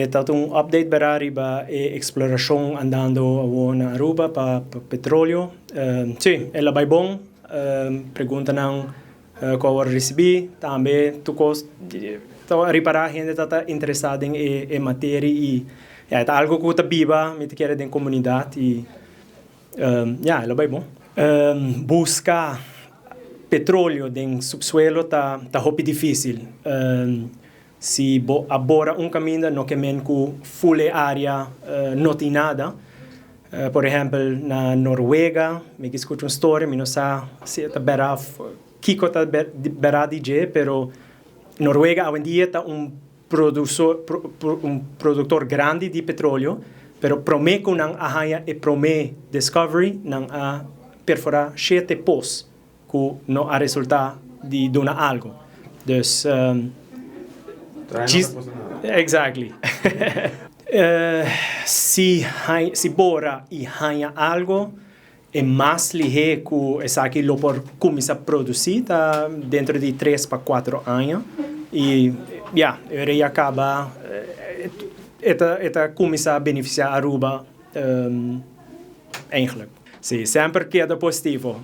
Tanto um update berari ba exploração andando na Aruba para petróleo. Sim, ela vai bom. Pergunta não qual recebi. Também tu reparar gente está interessada em matéria e tá algo que está viva, me quer da comunidade e ela vai bom. Buscar petróleo no subsuelo tá muito difícil. Se abora caminho no que men com full área não tem nada. Por exemplo, na Noruega, me escuto uma história, não sei se está bera Kiko está bera DJ, pero Noruega hoje em dia está produtor grande de petróleo, pero promete que não há promete discovery não a perforar 7 poços que não há resultado de donar algo. Dus exactly. Se bora e ganha algo, é mais ligeiro que essa aqui lo por começar a produzir tá, dentro de 3 para 4 anos. E, ele acaba, começar a beneficiar a Aruba, eigenlijk. Sim, sempre queda positivo.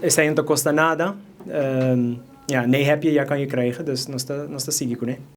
Isso não custa nada. Nem happy já kan je krijgen, dus nog steeds zie ik het.